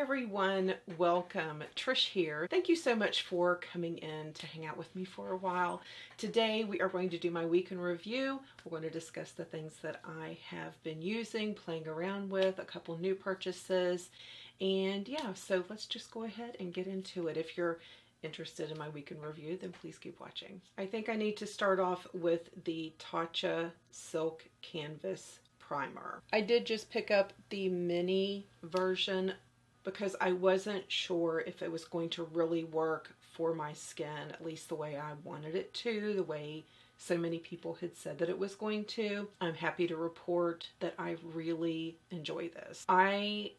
everyone, welcome. Trish here. Thank you so much for coming in to hang out with me for a while. Today we are going to do my week in review. We're going to discuss the things that I have been using, playing around with, a couple new purchases, and yeah, so let's just go ahead and get into it. If you're interested in my week in review, then please keep watching. I think I need to start off with the TATCHA Silk Canvas Primer. I did just pick up the mini version because I wasn't sure if it was going to really work for my skin, at least the way I wanted it to, the way so many people had said that it was going to. I'm happy to report that I really enjoy this. I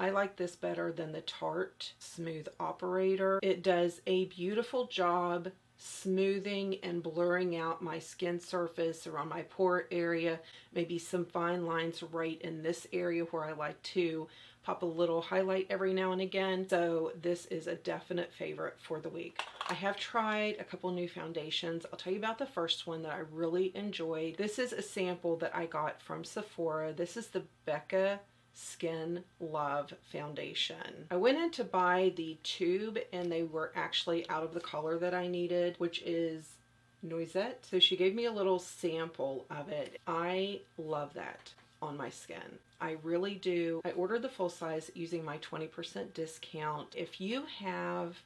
like this better than the Tarte Smooth Operator. It does a beautiful job smoothing and blurring out my skin surface around my pore area, maybe some fine lines right in this area where I like to pop a little highlight every now and again. So this is a definite favorite for the week. I have tried a couple new foundations. I'll tell you about the first one that I really enjoyed. This is a sample that I got from Sephora. This is the BECCA Skin Love foundation. I went in to buy the tube and they were actually out of the color that I needed, which is Noisette. So she gave me a little sample of it. I love that on my skin. I really do. I ordered the full size using my 20% discount. If you have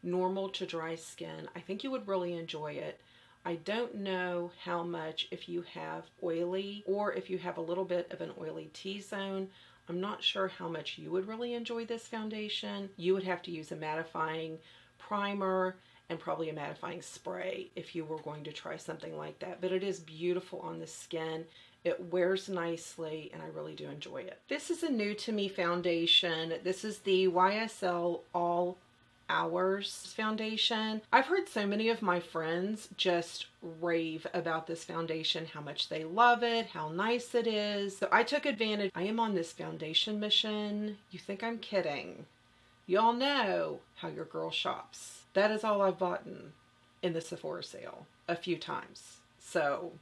normal to dry skin, I think you would really enjoy it. I don't know how much if you have oily or if you have a little bit of an oily T-zone. I'm not sure how much you would really enjoy this foundation. You would have to use a mattifying primer and probably a mattifying spray if you were going to try something like that. But it is beautiful on the skin. It wears nicely and I really do enjoy it. This is a new to me foundation. This is the YSL All Hours foundation. I've heard so many of my friends just rave about this foundation, how much they love it, how nice it is. So I took advantage. I am on this foundation mission. You think I'm kidding? Y'all know how your girl shops. That is all I've bought in the Sephora sale a few times. So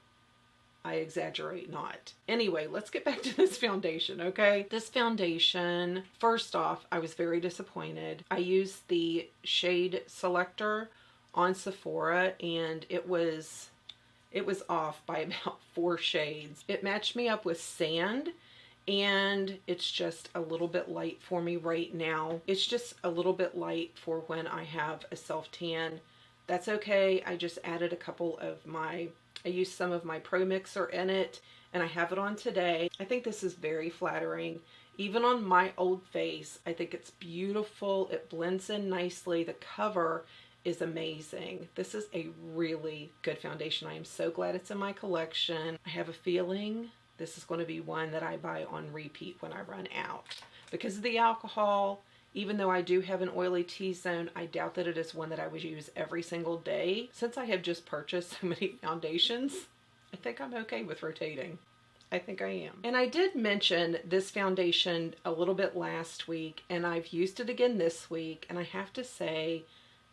I exaggerate not. Anyway, let's get back to this foundation, okay? This foundation, first off, I was very disappointed. I used the shade selector on Sephora and it was off by about 4 shades. It matched me up with sand and it's just a little bit light for me right now. It's just a little bit light for when I have a self-tan. That's okay. I just added a couple of I used some of my Pro Mixer in it and I have it on today. I think this is very flattering. Even on my old face, I think it's beautiful. It blends in nicely. The cover is amazing. This is a really good foundation. I am so glad it's in my collection. I have a feeling this is going to be one that I buy on repeat when I run out. Because of the alcohol, even though I do have an oily T-zone, I doubt that it is one that I would use every single day. Since I have just purchased so many foundations, I think I'm okay with rotating. I think I am. And I did mention this foundation a little bit last week, and I've used it again this week, and I have to say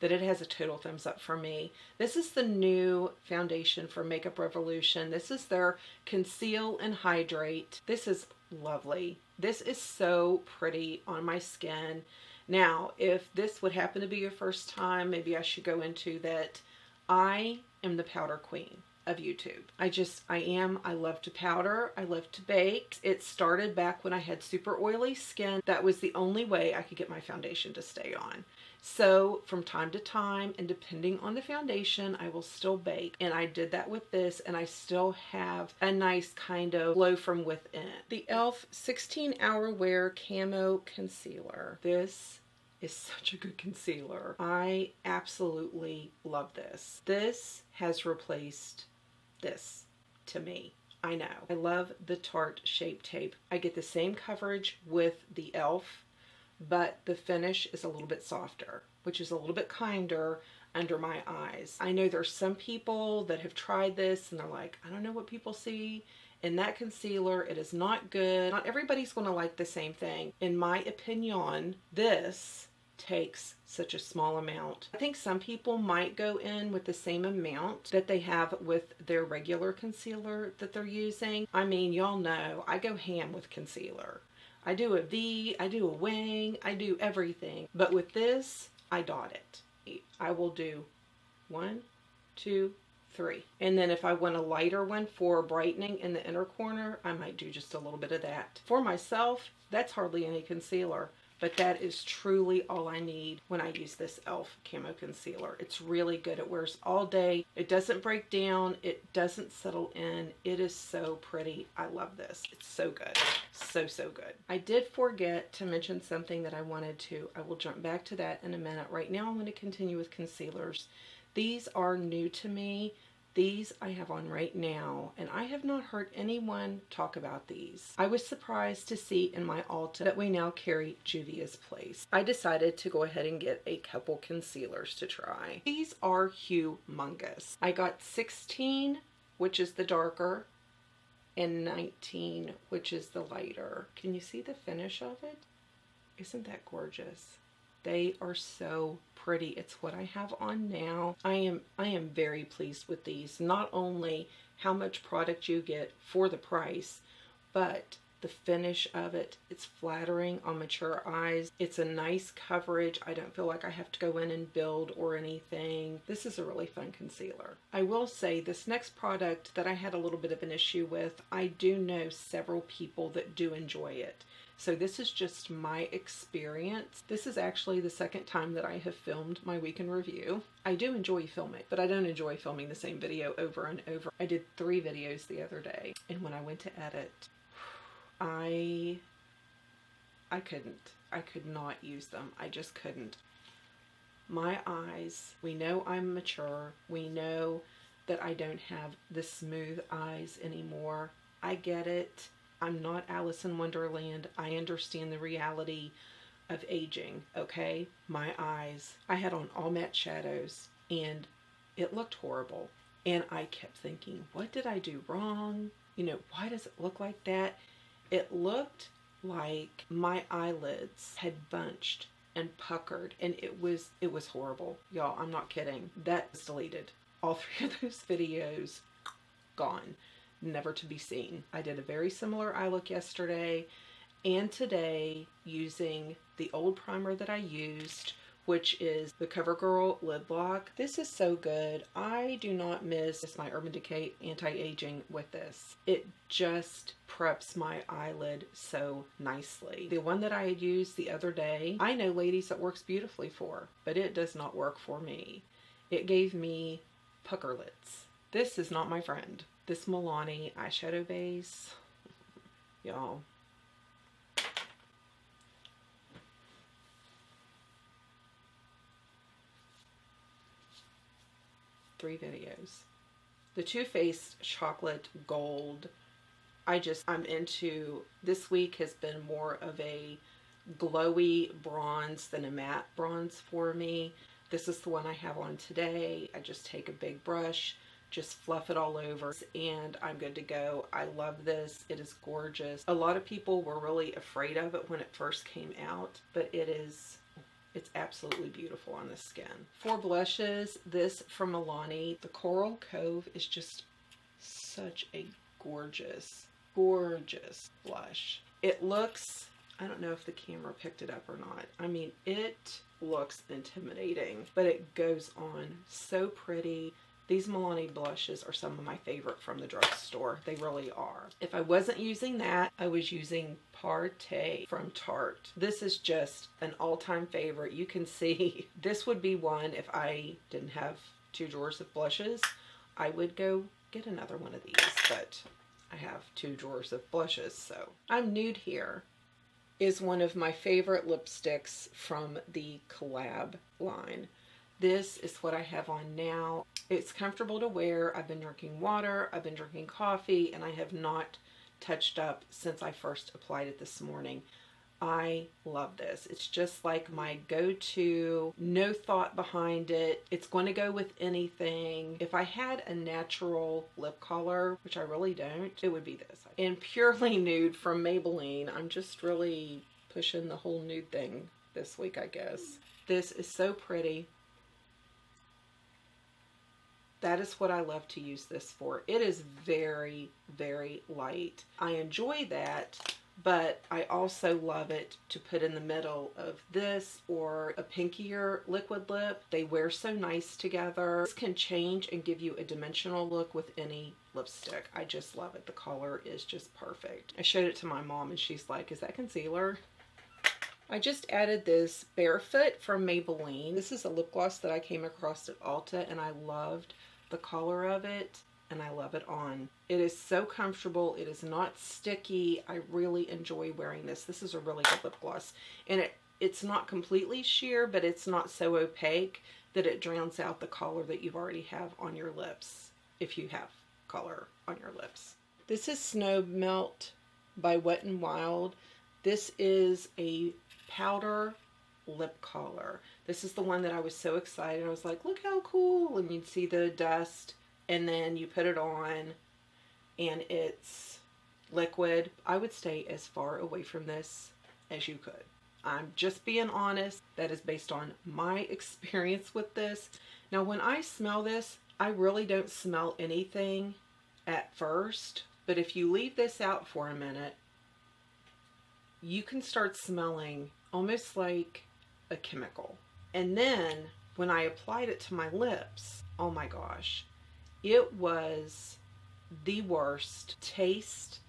that it has a total thumbs up for me. This is the new foundation for Makeup Revolution. This is their Conceal and Hydrate. This is lovely. This is so pretty on my skin. Now, if this would happen to be your first time, maybe I should go into that. I am the powder queen of YouTube. I am. I love to powder. I love to bake. It started back when I had super oily skin. That was the only way I could get my foundation to stay on. So from time to time, and depending on the foundation, I will still bake. And I did that with this, and I still have a nice kind of glow from within. The e.l.f. 16-Hour Wear Camo Concealer. This is such a good concealer. I absolutely love this. This has replaced this to me. I know. I love the Tarte Shape Tape. I get the same coverage with the e.l.f., but the finish is a little bit softer, which is a little bit kinder under my eyes. I know there's some people that have tried this and they're like, I don't know what people see in that concealer. It is not good. Not everybody's going to like the same thing. In my opinion, this takes such a small amount. I think some people might go in with the same amount that they have with their regular concealer that they're using. I mean, y'all know I go ham with concealer. I do a V, I do a wing, I do everything. But with this, I dot it. I will do 1, 2, 3. And then if I want a lighter one for brightening in the inner corner, I might do just a little bit of that. For myself, that's hardly any concealer, but that is truly all I need when I use this e.l.f. Camo Concealer. It's really good. It wears all day. It doesn't break down. It doesn't settle in. It is so pretty. I love this. It's so good. So, so good. I did forget to mention something that I wanted to. I will jump back to that in a minute. Right now I'm going to continue with concealers. These are new to me. These I have on right now, and I have not heard anyone talk about these. I was surprised to see in my Ulta that we now carry Juvia's Place. I decided to go ahead and get a couple concealers to try. These are humongous. I got 16, which is the darker, and 19, which is the lighter. Can you see the finish of it? Isn't that gorgeous? They are so pretty. It's what I have on now. I am very pleased with these. Not only how much product you get for the price, but the finish of it. It's flattering on mature eyes. It's a nice coverage. I don't feel like I have to go in and build or anything. This is a really fun concealer. I will say this next product that I had a little bit of an issue with, I do know several people that do enjoy it. So this is just my experience. This is actually the second time that I have filmed my week in review. I do enjoy filming, but I don't enjoy filming the same video over and over. I did 3 videos the other day, and when I went to edit, I couldn't. I could not use them. I just couldn't. My eyes, we know I'm mature. We know that I don't have the smooth eyes anymore. I get it. I'm not Alice in Wonderland. I understand the reality of aging, okay? My eyes. I had on all matte shadows and it looked horrible. And I kept thinking, what did I do wrong? You know, why does it look like that? It looked like my eyelids had bunched and puckered, and it was horrible. Y'all, I'm not kidding. That was deleted. All 3 of those videos gone. Never to be seen. I did a very similar eye look yesterday and today using the old primer that I used, which is the CoverGirl Lid Lock. This is so good. I do not miss my Urban Decay anti-aging with this. It just preps my eyelid so nicely. The one that I had used the other day, I know ladies that works beautifully for, but it does not work for me. It gave me pucker lids. This is not my friend. This Milani eyeshadow base, y'all. Three videos. The Too Faced Chocolate Gold, I'm into. This week has been more of a glowy bronze than a matte bronze for me. This is the one I have on today. I just take a big brush, just fluff it all over, and I'm good to go. I love this. It is gorgeous. A lot of people were really afraid of it when it first came out, but it's absolutely beautiful on the skin. For blushes, this from Milani, the Coral Cove is just such a gorgeous, gorgeous blush. It looks, I don't know if the camera picked it up or not. I mean, it looks intimidating, but it goes on so pretty. These Milani blushes are some of my favorite from the drugstore. They really are. If I wasn't using that, I was using Partey from Tarte. This is just an all-time favorite. You can see this would be one if I didn't have 2 drawers of blushes. I would go get another one of these, but I have 2 drawers of blushes, so. I'm Nude Here is one of my favorite lipsticks from the Collab line. This is what I have on now. It's comfortable to wear. I've been drinking water, I've been drinking coffee, and I have not touched up since I first applied it this morning. I love this. It's just like my go-to, no thought behind it. It's going to go with anything. If I had a natural lip color, which I really don't, it would be this. And Purely Nude from Maybelline. I'm just really pushing the whole nude thing this week, I guess. This is so pretty. That is what I love to use this for. It is very, very light. I enjoy that but I also love it to put in the middle of this or a pinkier liquid lip. They wear so nice together. This can change and give you a dimensional look with any lipstick. I just love it. The color is just perfect. I showed it to my mom and she's like, is that concealer? I just added this Barefoot from Maybelline. This is a lip gloss that I came across at Ulta and I loved the color of it and I love it on. It is so comfortable. It is not sticky. I really enjoy wearing this. This is a really good lip gloss. And it's not completely sheer, but it's not so opaque that it drowns out the color that you already have on your lips, if you have color on your lips. This is Snow Melt by Wet n Wild. This is a powder lip color. This is the one that I was so excited. I was like, look how cool. And you'd see the dust and then you put it on and it's liquid. I would stay as far away from this as you could. I'm just being honest. That is based on my experience with this. Now when I smell this, I really don't smell anything at first, but if you leave this out for a minute, you can start smelling almost like a chemical. And then when I applied it to my lips, oh my gosh, it was the worst taste.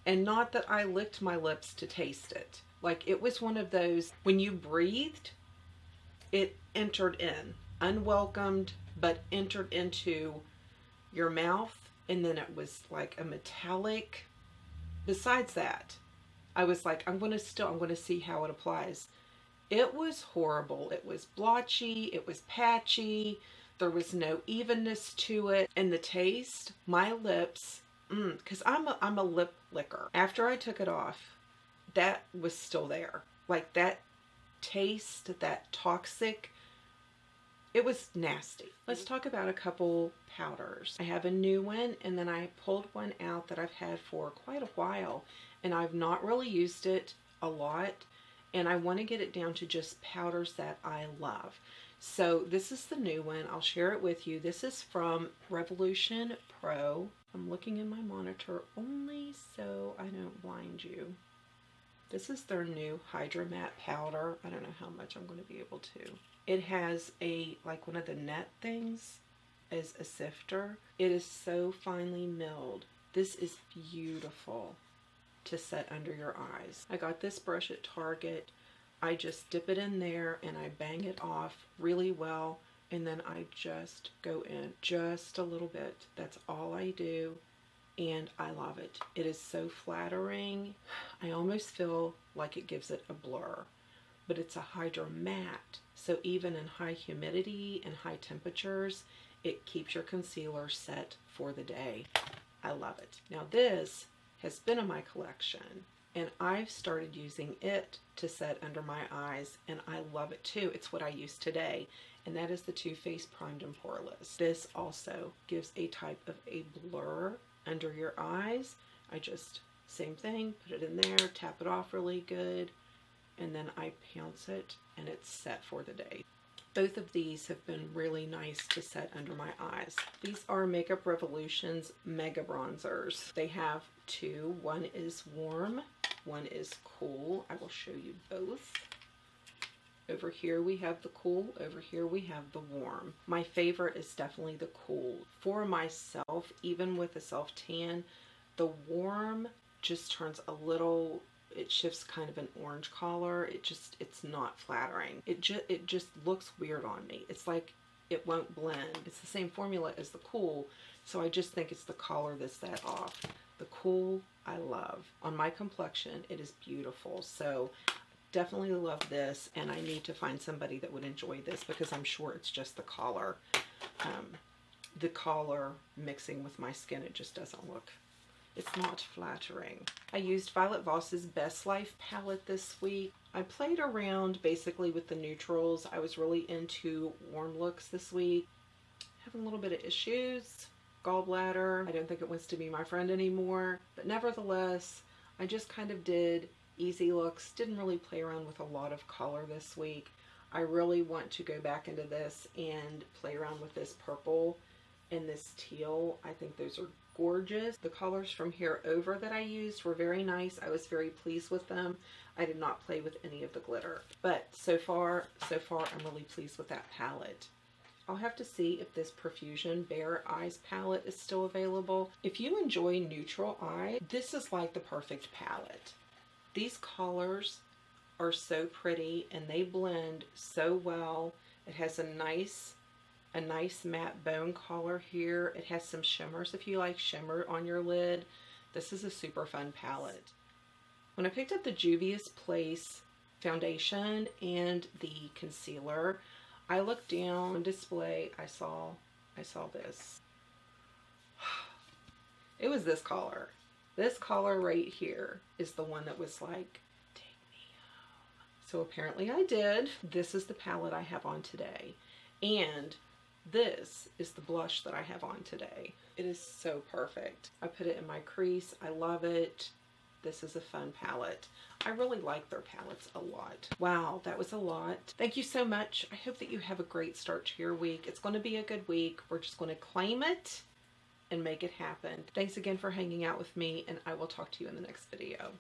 And not that I licked my lips to taste it. Like it was one of those, when you breathed, it entered in, unwelcomed, but entered into your mouth. And then it was like a metallic. Besides that, I was like, I'm going to see how it applies. It was horrible. It was blotchy. It was patchy. There was no evenness to it. And the taste, my lips, because I'm a lip licker. After I took it off, that was still there. Like that taste, that toxic, it was nasty. Let's talk about a couple powders. I have a new one and then I pulled one out that I've had for quite a while. And I've not really used it a lot, and I want to get it down to just powders that I love. So this is the new one. I'll share it with you. This is from Revolution Pro. I'm looking in my monitor only so I don't blind you. This is their new Hydra matte powder. I don't know how much I'm going to be able to. It has like one of the net things as a sifter. It is so finely milled. This is beautiful to set under your eyes. I got this brush at Target. I just dip it in there and I bang it off really well, and then I just go in just a little bit. That's all I do, and I love it. It is so flattering. I almost feel like it gives it a blur, but it's a Hydra matte, so even in high humidity and high temperatures, it keeps your concealer set for the day. I love it. Now this has been in my collection and I've started using it to set under my eyes, and I love it too. It's what I use today, and that is the Too Faced Primed and Poreless. This also gives a type of a blur under your eyes. I just, same thing, put it in there, tap it off really good, and then I pounce it and it's set for the day. Both of these have been really nice to set under my eyes. These are Makeup Revolution's Mega Bronzers. They have two. One is warm, one is cool. I will show you both. Over here we have the cool, over here we have the warm. My favorite is definitely the cool. For myself, even with a self-tan, the warm just turns a little, it shifts kind of an orange color. It's not flattering. It just looks weird on me. It's like it won't blend. It's the same formula as the cool, so I just think it's the color that's set off. The cool I love. On my complexion, it is beautiful. So definitely love this, and I need to find somebody that would enjoy this because I'm sure it's just the color. The color mixing with my skin, it just doesn't look, it's not flattering. I used Violet Voss's Best Life palette this week. I played around basically with the neutrals. I was really into warm looks this week. Having a little bit of issues. Gallbladder. I don't think it wants to be my friend anymore. But nevertheless, I just kind of did easy looks. Didn't really play around with a lot of color this week. I really want to go back into this and play around with this purple and this teal. I think those are gorgeous. The colors from here over that I used were very nice. I was very pleased with them. I did not play with any of the glitter. But so far, I'm really pleased with that palette. I'll have to see if this Profusion Bare Eyes palette is still available. If you enjoy neutral eye, this is like the perfect palette. These colors are so pretty and they blend so well. It has a nice matte bone color here. It has some shimmers if you like shimmer on your lid. This is a super fun palette. When I picked up the Juvia's Place foundation and the concealer, I looked down on display. I saw this. It was this color. This color right here is the one that was like, take me home. So apparently I did. This is the palette I have on today. And this is the blush that I have on today. It is so perfect. I put it in my crease. I love it. This is a fun palette. I really like their palettes a lot. Wow, that was a lot. Thank you so much. I hope that you have a great start to your week. It's going to be a good week. We're just going to claim it and make it happen. Thanks again for hanging out with me, and I will talk to you in the next video.